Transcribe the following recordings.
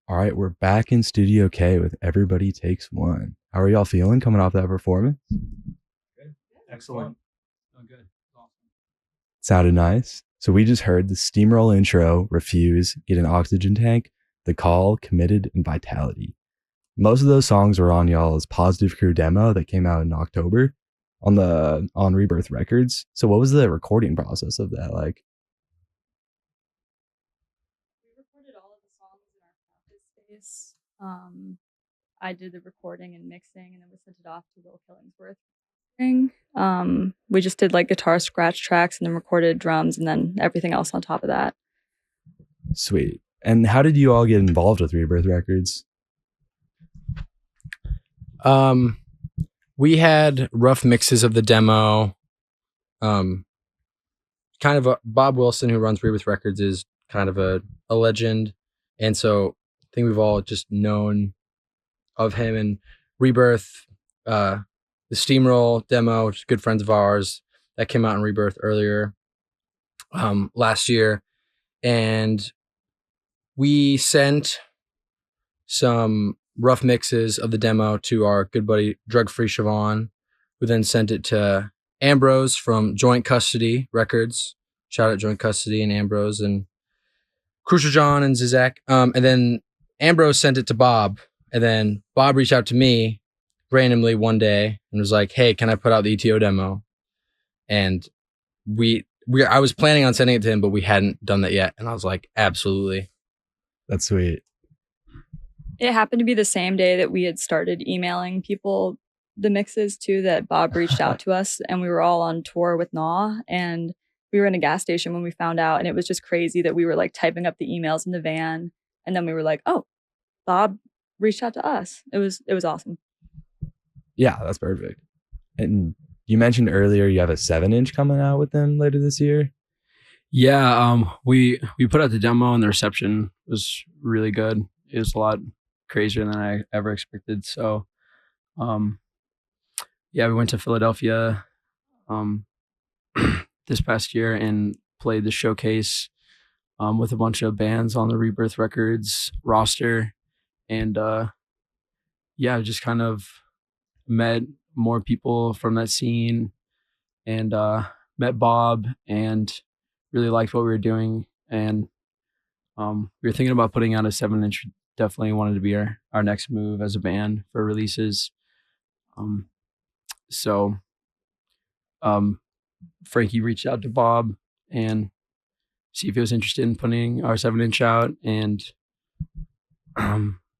All right, we're back in Studio K with Everybody Takes One. How are y'all feeling coming off that performance? Good. Excellent. Oh, good. Awesome. Sounded nice. So we just heard the Steamroll intro, Refuse, Get an Oxygen Tank, The Call, Committed, and Vitality. Most of those songs were on y'all's Positive Crew demo that came out in October on Rebirth Records. So what was the recording process of that like? We recorded all of the songs in our practice space. I did the recording and mixing, and then we sent it off to Will Killingsworth. We just did like guitar scratch tracks and then recorded drums and then everything else on top of that. Sweet. And how did you all get involved with Rebirth Records? We had rough mixes of the demo. Bob Wilson, who runs Rebirth Records, is kind of a legend. And so I think we've all just known of him. And Rebirth, the Steamroll demo, which is good friends of ours, that came out in Rebirth earlier last year. And we sent some rough mixes of the demo to our good buddy Drug Free Siobhan, who then sent it to Ambrose from Joint Custody Records. Shout out Joint Custody and Ambrose and Crucial John and Zizek. And then Ambrose sent it to Bob. And then Bob reached out to me randomly one day and was like, hey, can I put out the ETO demo? And I was planning on sending it to him, but we hadn't done that yet. And I was like, absolutely. That's sweet. It happened to be the same day that we had started emailing people the mixes too, that Bob reached out to us, and we were all on tour with Gnaw, and we were in a gas station when we found out, and it was just crazy that we were like typing up the emails in the van, and then we were like, oh, Bob reached out to us. It was awesome. Yeah, that's perfect. And you mentioned earlier you have a 7-inch coming out with them later this year. Yeah, we put out the demo and the reception was really good. It was a lot crazier than I ever expected. So, we went to Philadelphia this past year and played the showcase with a bunch of bands on the Rebirth Records roster. And just kind of met more people from that scene and met Bob and really liked what we were doing. And we were thinking about putting out a 7-inch. Definitely wanted to be our next move as a band for releases. Frankie reached out to Bob and see if he was interested in putting our 7-inch out, and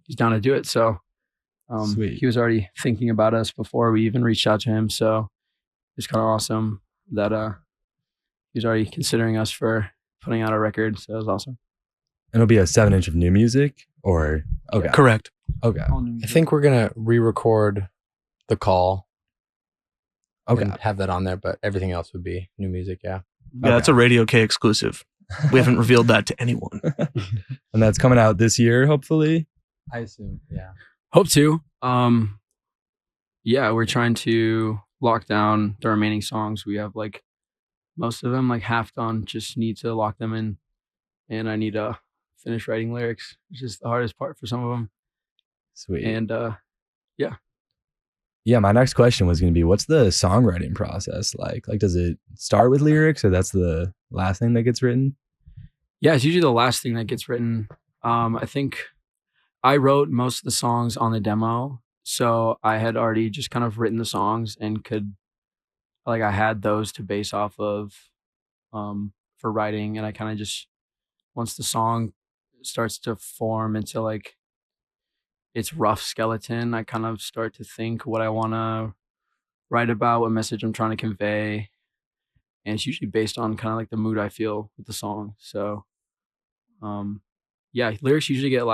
he's down to do it. So he was already thinking about us before we even reached out to him. So it's kind of awesome that he was already considering us for putting out a record. So it was awesome. And it'll be a 7-inch of new music, or okay, Correct. Okay, I think we're gonna re-record The Call. okay. And have that on there, but everything else would be new music. Yeah. Yeah, that's a Radio K exclusive. We haven't revealed that to anyone. And that's coming out this year, hopefully. I assume. Yeah. Hope to. We're trying to lock down the remaining songs. We have like most of them like half done. Just need to lock them in, and I need to finish writing lyrics, which is the hardest part for some of them. Sweet. And yeah, my next question was going to be, what's the songwriting process like? Like, does it start with lyrics, or that's the last thing that gets written? Yeah, it's usually the last thing that gets written. I think I wrote most of the songs on the demo, so I had already just kind of written the songs and I had those to base off of for writing. And I kind of just, once the song starts to form into like its rough skeleton, I kind of start to think what I want to write about, what message I'm trying to convey. And it's usually based on kind of like the mood I feel with the song. So, lyrics usually get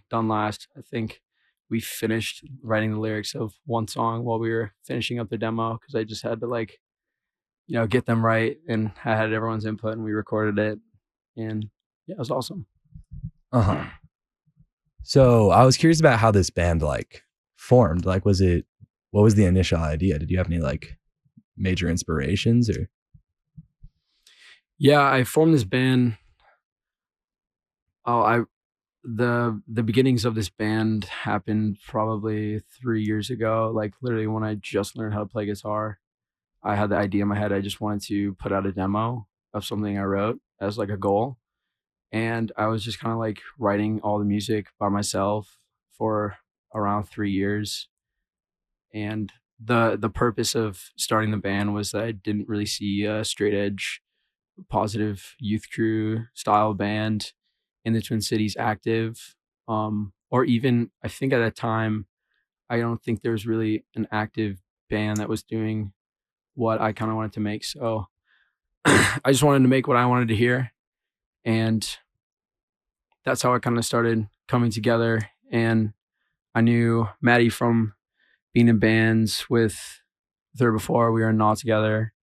done last. I think we finished writing the lyrics of one song while we were finishing up the demo, because I just had to get them right, and I had everyone's input, and we recorded it, and yeah, it was awesome. So I was curious about how this band formed. What was the initial idea? Did you have any major inspirations, or? Yeah, I formed this band. the beginnings of this band happened probably 3 years ago. Like literally when I just learned how to play guitar, I had the idea in my head. I just wanted to put out a demo of something I wrote as like a goal. And I was just kind of like writing all the music by myself for around 3 years. And the purpose of starting the band was that I didn't really see a straight edge, positive youth crew style band in the Twin Cities active. Or even I think at that time, I don't think there was really an active band that was doing what I kind of wanted to make. So I just wanted to make what I wanted to hear. And that's how it kind of started coming together. And I knew Maddie from being in bands with her before. We were in Gnaw together.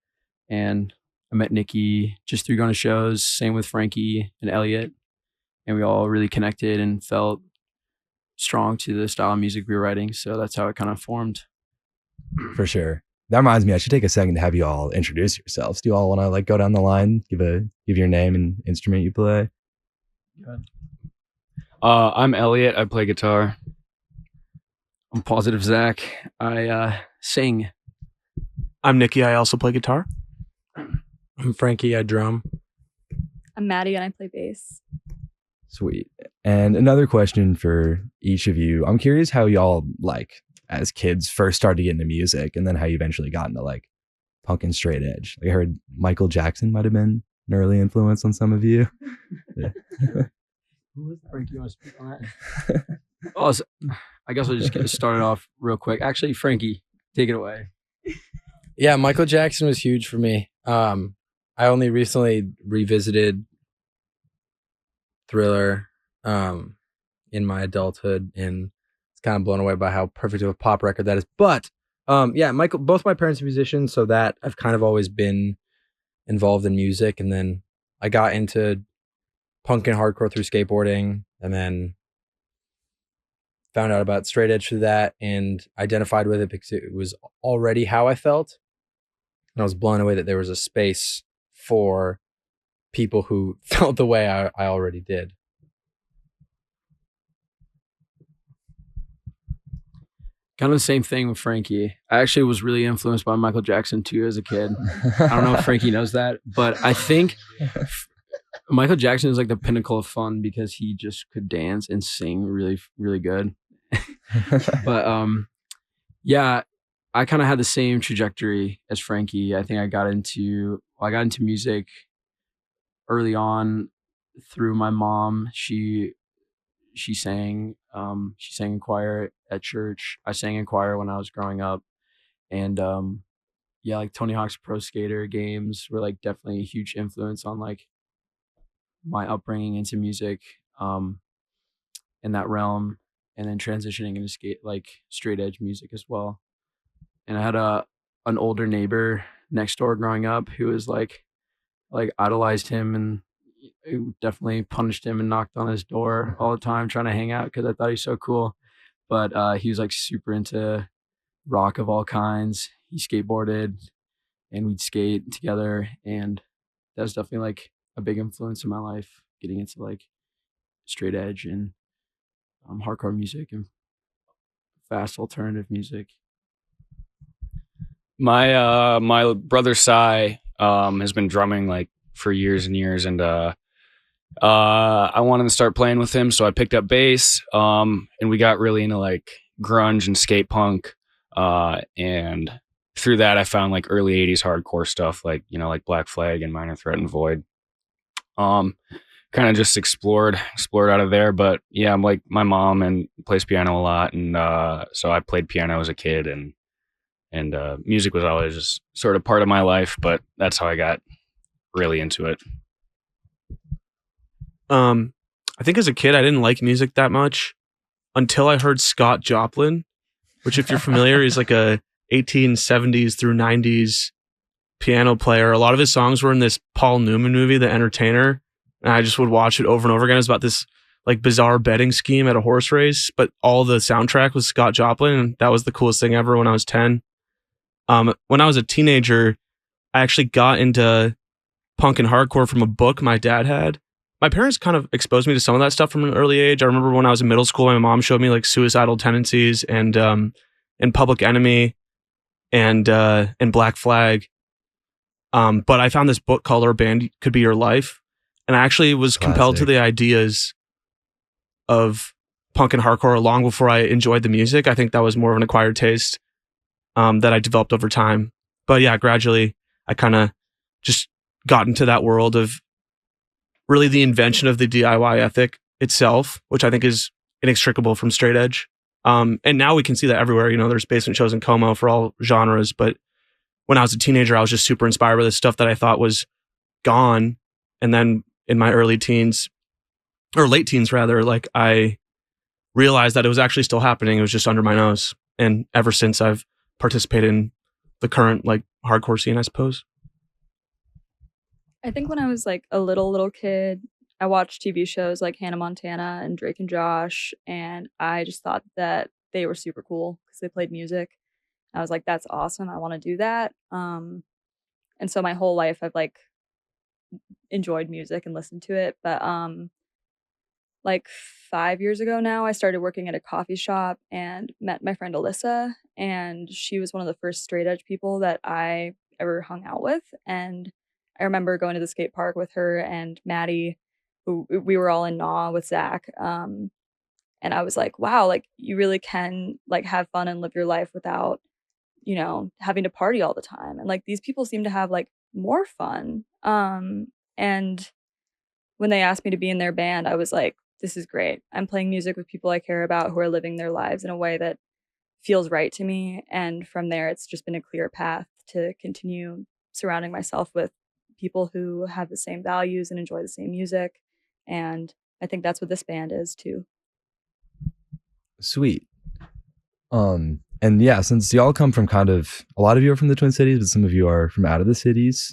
And I met Nikki just through going to shows. Same with Frankie and Elliot. And we all really connected and felt strong to the style of music we were writing. So that's how it kind of formed. For sure. That reminds me, I should take a second to have you all introduce yourselves. Do you all want to like go down the line, give your name and instrument you play? I'm Elliot. I play guitar. I'm Positive Zach. I sing. I'm Nikki. I also play guitar. I'm Frankie. I drum. I'm Maddie and I play bass. Sweet. And another question for each of you. I'm curious how y'all, like, as kids first started getting into music and then how you eventually got into like punk and straight edge. Like I heard Michael Jackson might have been an early influence on some of you. Frankie, you want to speak on that? I guess I'll just get started off real quick. Actually, Frankie, take it away. Yeah, Michael Jackson was huge for me. I only recently revisited Thriller in my adulthood and it's kind of blown away by how perfect of a pop record that is. But yeah, both my parents are musicians, so that I've kind of always been involved in music. And then I got into punk and hardcore through skateboarding and then found out about straight edge through that and identified with it because it was already how I felt. And I was blown away that there was a space for people who felt the way I already did. Kind of the same thing with Frankie. I actually was really influenced by Michael Jackson too as a kid. I don't know if Frankie knows that, but I think Michael Jackson is like the pinnacle of fun because he just could dance and sing really, really good. But yeah, I kind of had the same trajectory as Frankie. I think I got into music early on through my mom. She sang in choir at church. I sang in choir when I was growing up. And yeah, like Tony Hawk's Pro Skater games were like definitely a huge influence on like my upbringing into music in that realm, and then transitioning into straight edge music as well. And I had an older neighbor next door growing up who was like idolized him and definitely punished him and knocked on his door all the time trying to hang out because I thought he was so cool. But he was like super into rock of all kinds. He skateboarded and we'd skate together, and that was definitely like a big influence in my life, getting into like straight edge and hardcore music and fast alternative music. My brother Sai has been drumming like for years and years, and I wanted to start playing with him, so I picked up bass, and we got really into like grunge and skate punk, and through that I found like early 80s hardcore stuff like, you know, like Black Flag and Minor Threat and Void. Kind of just explored out of there. But yeah, I'm like, my mom and plays piano a lot, and so I played piano as a kid, and music was always just sort of part of my life, but that's how I got really into it. I think as a kid I didn't like music that much until I heard Scott Joplin, which if you're familiar is like a 1870s through 90s piano player. A lot of his songs were in this Paul Newman movie, The Entertainer, and I just would watch it over and over again. It was about this like bizarre betting scheme at a horse race, but all the soundtrack was Scott Joplin, and that was the coolest thing ever when I was 10. When I was a teenager, I actually got into punk and hardcore from a book my dad had. my parents kind of exposed me to some of that stuff from an early age. I remember when I was in middle school, my mom showed me like Suicidal Tendencies and Public Enemy and Black Flag. But I found this book called Our Band Could Be Your Life, and I actually was compelled to Classic. the ideas of punk and hardcore long before I enjoyed the music. I think that was more of an acquired taste that I developed over time. But yeah, gradually I kind of just got into that world of really the invention of the DIY ethic itself, which I think is inextricable from straight edge. And now we can see that everywhere. You know, there's basement shows in Como for all genres. But when I was a teenager, I was just super inspired by this stuff that I thought was gone. And then in my early teens, or late teens rather, like I realized that it was actually still happening. It was just under my nose. And ever since, I've participated in the current like hardcore scene, I suppose. I think when I was like a little kid, I watched TV shows like Hannah Montana and Drake and Josh, and I just thought that they were super cool because they played music. I was like, that's awesome. I want to do that. And so my whole life I've like enjoyed music and listened to it. But like 5 years ago now, I started working at a coffee shop and met my friend Alyssa, and she was one of the first straight edge people that I ever hung out with. And I remember going to the skate park with her and Maddie, who we were all in Gnaw with Zach. And I was like, wow, like you really can like have fun and live your life without, you know, having to party all the time. And like these people seem to have like more fun. And when they asked me to be in their band, I was like, this is great. I'm playing music with people I care about who are living their lives in a way that feels right to me. And from there, it's just been a clear path to continue surrounding myself with people who have the same values and enjoy the same music. And I think that's what this band is too. Sweet. And yeah, since y'all come from kind of, a lot of you are from the Twin Cities, but some of you are from out of the cities.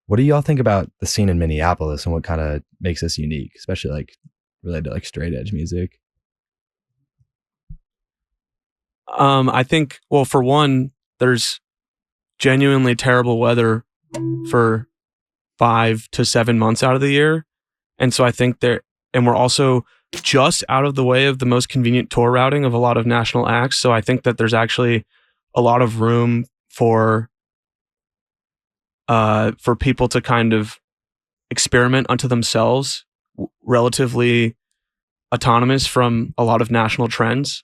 What do y'all think about the scene in Minneapolis and what kind of makes us unique, especially like related to like straight edge music? I think, well, for one, there's genuinely terrible weather for 5 to 7 months out of the year. And so I think and we're also just out of the way of the most convenient tour routing of a lot of national acts. So I think that there's actually a lot of room for people to kind of experiment unto themselves, relatively autonomous from a lot of national trends,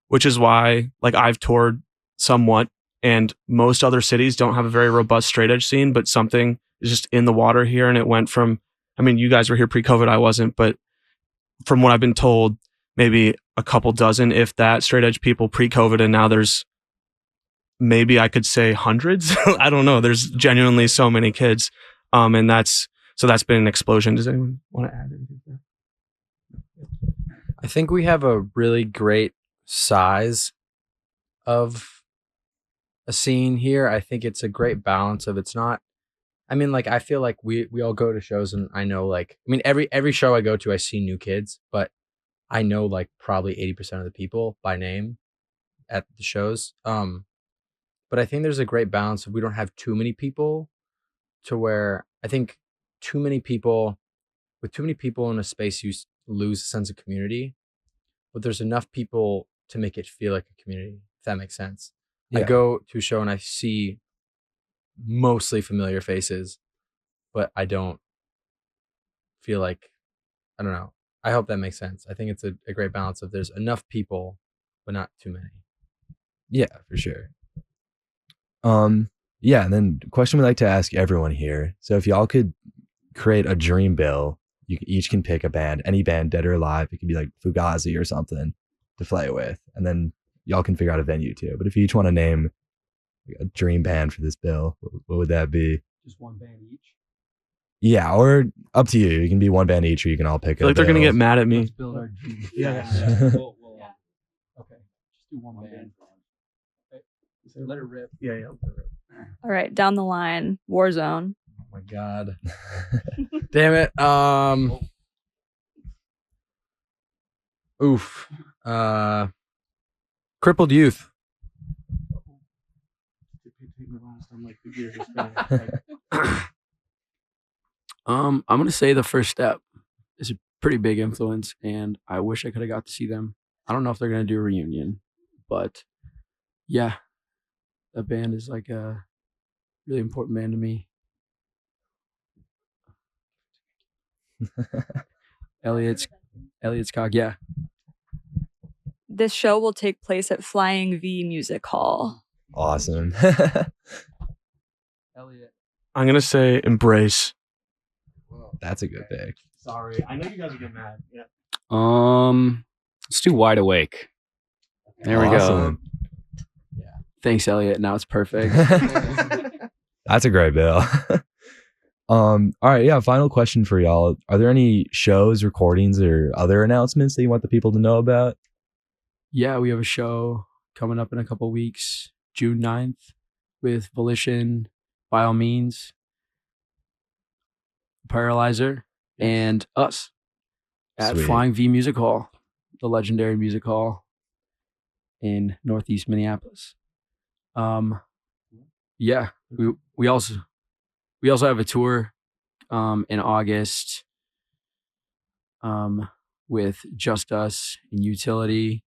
which is why like I've toured somewhat, and most other cities don't have a very robust straight edge scene, but something is just in the water here. And it went from, I mean, you guys were here pre-COVID, I wasn't, but from what I've been told, maybe a couple dozen, if that, straight edge people pre-COVID, and now there's maybe I could say hundreds. I don't know. There's genuinely so many kids. And that's been an explosion. Does anyone want to add anything to that? I think we have a really great size of a scene here. I think it's a great balance of, it's not, I mean, like, I feel like we all go to shows, and I know, like, I mean, every show I go to, I see new kids, but I know like probably 80% of the people by name at the shows. But I think there's a great balance of, we don't have too many people to where, I think with too many people in a space, you lose a sense of community, but there's enough people to make it feel like a community, if that makes sense. Yeah. I go to a show and I see mostly familiar faces, but I don't feel like, I don't know. I hope that makes sense. I think it's a great balance of, there's enough people, but not too many. Yeah, for sure. Yeah, and then question we like to ask everyone here. So if y'all could create a dream bill, you each can pick a band, any band, dead or alive. It could be like Fugazi or something to play with, and then y'all can figure out a venue too. But if you each want to name a dream band for this bill, what would that be? Just one band each. Yeah, or up to you. You can be one band each, or you can all pick. I feel like they're gonna get mad at me. Let's build our dream. Yeah. Okay. Just do one band. Okay. Let it rip. Yeah. All right, down the line, Warzone. Oh my God. Damn it. Oof. Crippled Youth. I'm gonna say The First Step is a pretty big influence, and I wish I could have got to see them. I don't know if they're gonna do a reunion, but yeah, that band is like a really important band to me. Elliot's cock, yeah. This show will take place at Flying V Music Hall. Awesome. Elliot. I'm gonna say Embrace. That's a good pick. Sorry, I know you guys will get mad. Yeah. Let's do Wide Awake. There we go. Awesome. Thanks, Elliot. Now it's perfect. That's a great bill. All right, yeah, final question for y'all. Are there any shows, recordings, or other announcements that you want the people to know about? Yeah, we have a show coming up in a couple weeks, June 9th, with Volition, By All Means, Paralyzer, and us at Sweet. Flying V Music Hall, the legendary music hall in Northeast Minneapolis. Yeah, we also have a tour in August with Just Us and Utility,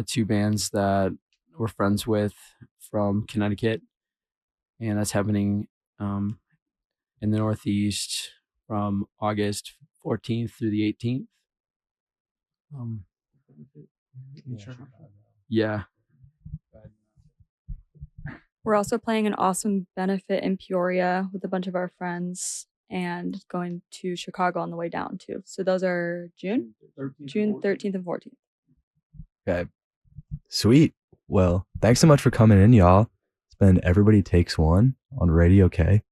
two bands that we're friends with from Connecticut, and that's happening in the Northeast from August 14th through the 18th. Yeah. We're also playing an awesome benefit in Peoria with a bunch of our friends and going to Chicago on the way down too. So those are June 13th and 14th. Okay. Sweet. Well, thanks so much for coming in, y'all. It's been Everybody Takes One on Radio K.